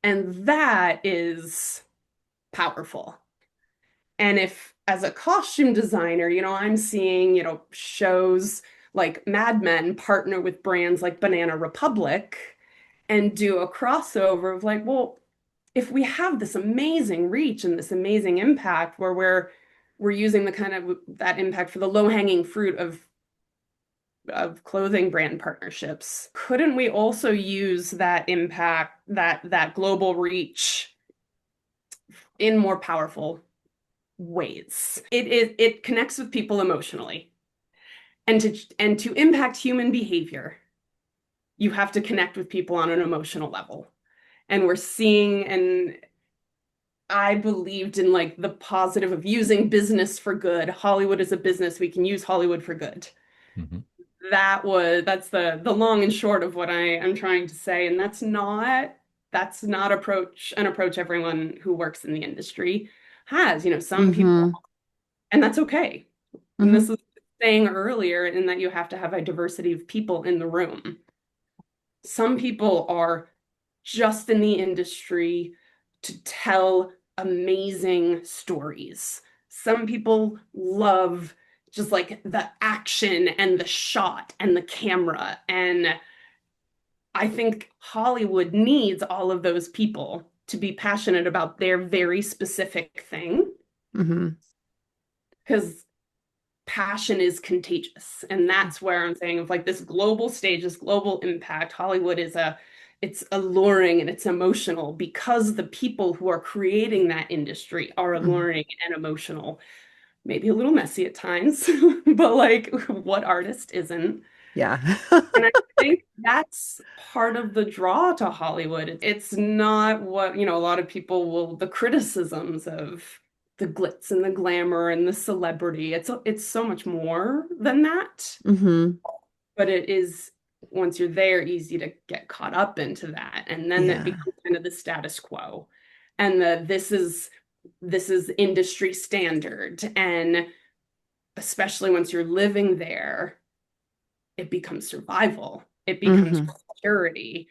And that is powerful. And if, as a costume designer, I'm seeing, shows like Mad Men partner with brands like Banana Republic and do a crossover of like, well, if we have this amazing reach and this amazing impact where we're using the kind of that impact for the low-hanging fruit of clothing brand partnerships, couldn't we also use that impact, that global reach in more powerful ways? It connects with people emotionally. And to impact human behavior, you have to connect with people on an emotional level. And we're seeing, and I believed in like the positive of using business for good. Hollywood is a business. We can use Hollywood for good. Mhm. That's the long and short of what I am trying to say. And that's not an approach everyone who works in the industry has. Some people, Hmm. and that's okay. And Hmm. this is saying earlier in that you have to have a diversity of people in the room. Some people are just in the industry to tell amazing stories. Some people love just like the action and the shot and the camera. And I think Hollywood needs all of those people to be passionate about their very specific thing Hmm. because passion is contagious. And that's where I'm saying of like this global stage, this global impact, Hollywood it's alluring and it's emotional because the people who are creating that industry are Hmm. alluring and emotional, maybe a little messy at times, but like what artist isn't? Yeah. And I think that's part of the draw to Hollywood. It's not what, a lot of people the criticisms of the glitz and the glamour and the celebrity. It's so much more than that, Hmm. but it is once you're there easy to get caught up into that. And then that Yeah. becomes kind of the status quo. And this is industry standard. And especially once you're living there, it becomes survival. It becomes Hmm. security.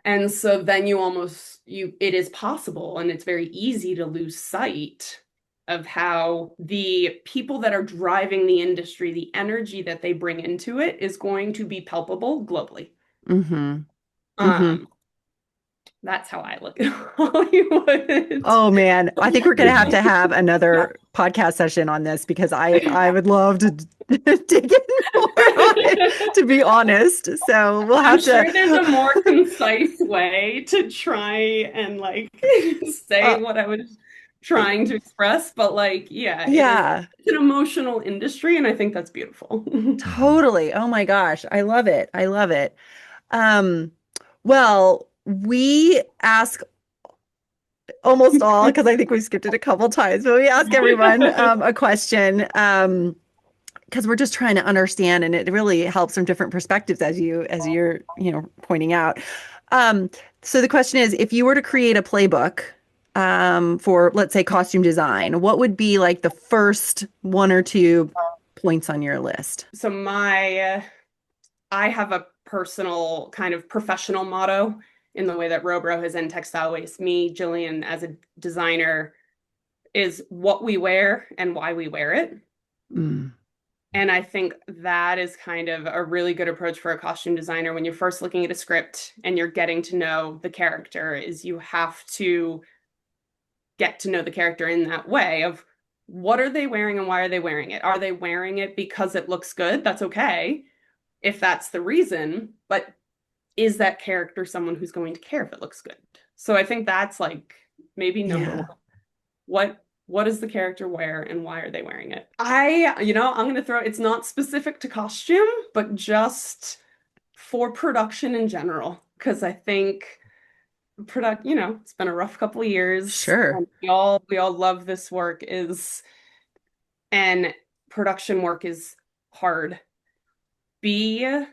And so then it is possible and it's very easy to lose sight of how the people that are driving the industry, the energy that they bring into it is going to be palpable globally. Hmm. Hmm. Um, that's how I look at Hollywood. Oh man, I think we're gonna have Yeah. to have another podcast session on this because I would love to dig in more on it, to be honest. So we'll I'm have to. sure there's a more concise way to try and like say Uh, what I was trying to express, but like, yeah, yeah, it's an emotional industry, and I think that's beautiful. Mhm. totally. Oh my gosh, I love it. I love it. Um, well, we ask almost all because I think we skipped it a couple times, but we ask everyone a question. Because we're just trying to understand, and it really helps from different perspectives as you're pointing out. um so the question is, if you were to create a playbook for, let's say, costume design, what would be like the first one or two points on your list? So I have a personal kind of professional motto in the way that Roboro has end textile waste. Me, Jillian, as a designer, is what we wear and why we wear it. Mm, And I think that is kind of a really good approach for a costume designer when you're first looking at a script and you're getting to know the character, is you have to get to know the character in that way of what are they wearing and why are they wearing it? Are they wearing it because it looks good? That's okay if that's the reason, but is that character someone who's going to care if it looks good? So I think that's like maybe number Yeah. one. What does the character wear and why are they wearing it? I'm going to throw, it's not specific to costume, but just for production in general, because I think it's been a rough couple of years. Sure. And we all love this work and production work is hard. Be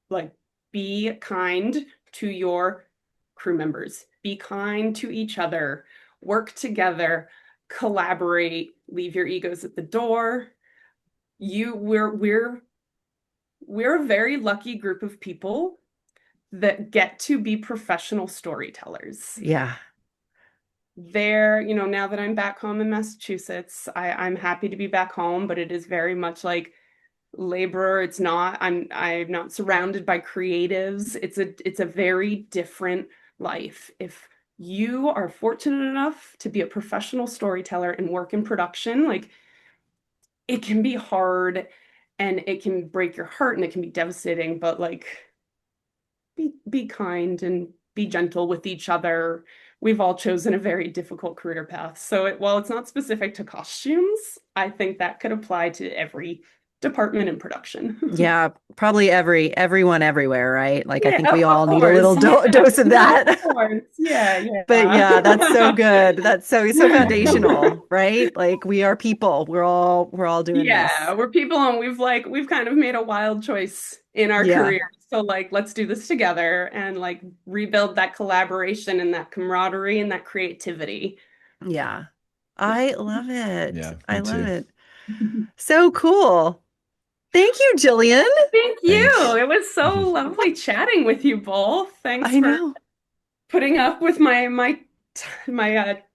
like, be kind to your crew members, be kind to each other, work together, collaborate, leave your egos at the door. We're a very lucky group of people that get to be professional storytellers. Yeah. Now that I'm back home in Massachusetts, I'm happy to be back home, but it is very much like labor. I'm not surrounded by creatives. It's a very different life. If you are fortunate enough to be a professional storyteller and work in production, like, it can be hard and it can break your heart and it can be devastating, but like, be kind and be gentle with each other. We've all chosen a very difficult career path. So while it's not specific to costumes, I think that could apply to every department in production. Yeah, probably everyone everywhere, right? Like I Yeah, think we of all need a course. little dose of that. Of course. Yeah, yeah. But yeah, that's so good. That's so foundational, right? Like we are people. We're all doing this. Yeah, we're people and we've kind of made a wild choice in our Yeah. career. So like, let's do this together and like rebuild that collaboration and that camaraderie and that creativity. Yeah. I love it. Yeah, I me love too. it. So cool. Thank you, Jillian. Thank you. Thanks. It was so lovely chatting with you both. Thanks I for know. putting up with my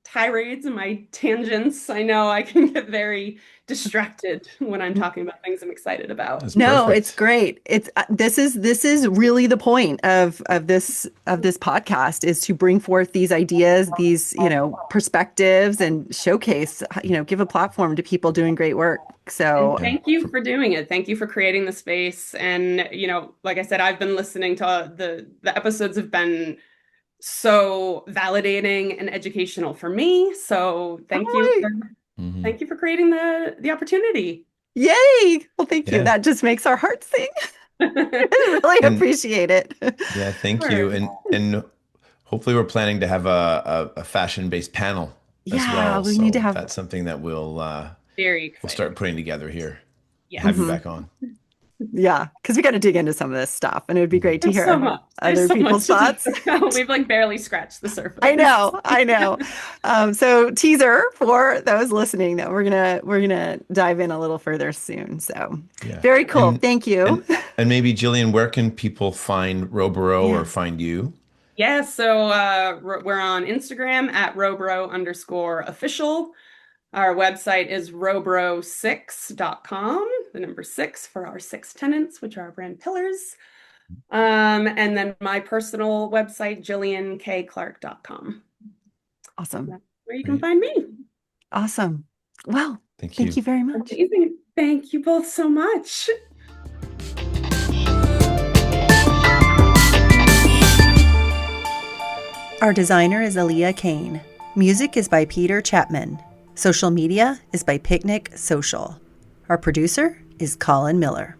tirades and my tangents. I know I can get very distracted when I'm talking about things I'm excited about. That's No, it's perfect. great. It's this is really the point of this podcast is to bring forth these ideas, these, perspectives and showcase, give a platform to people doing great work. And So, Yeah. thank you for doing it. Thank you for creating the space. And, like I said, I've been listening to the episodes have been so validating and educational for me. So all right. Mhm. thank you for creating the opportunity. Yay. Well, thank you. Yeah. That just makes our hearts sing. I really And appreciate it. yeah, thank you. Sure. And hopefully we're planning to have a fashion-based panel as Yeah, well. we need to So have, that's something that Very we'll excited. start putting together here. Have you Yes. Mhm. back on. Yeah, because we got to dig into some of this stuff, and it would be great to There's so hear much. There's other so people's much to thoughts. talk about. We've like barely scratched the surface. I know, I know. So teaser for those listening that we're gonna dive in a little further soon. So Yeah. very cool. And Thank you. and and maybe Jillian, where can people find Roboro or Yeah. find you? Yeah, so we're on Instagram at robro_official. Our website is robro6.com, the number 6 for our 6 tenants, which are our brand pillars. And then my personal website, jilliankclark.com. Awesome. That's where you can Great. find me. Awesome. Well, Thank thank you. you very much. Amazing. Thank you both so much. Our designer is Aaliyah Kane. Music is by Peter Chapman. Social media is by Picnic Social. Our producer is Colin Miller.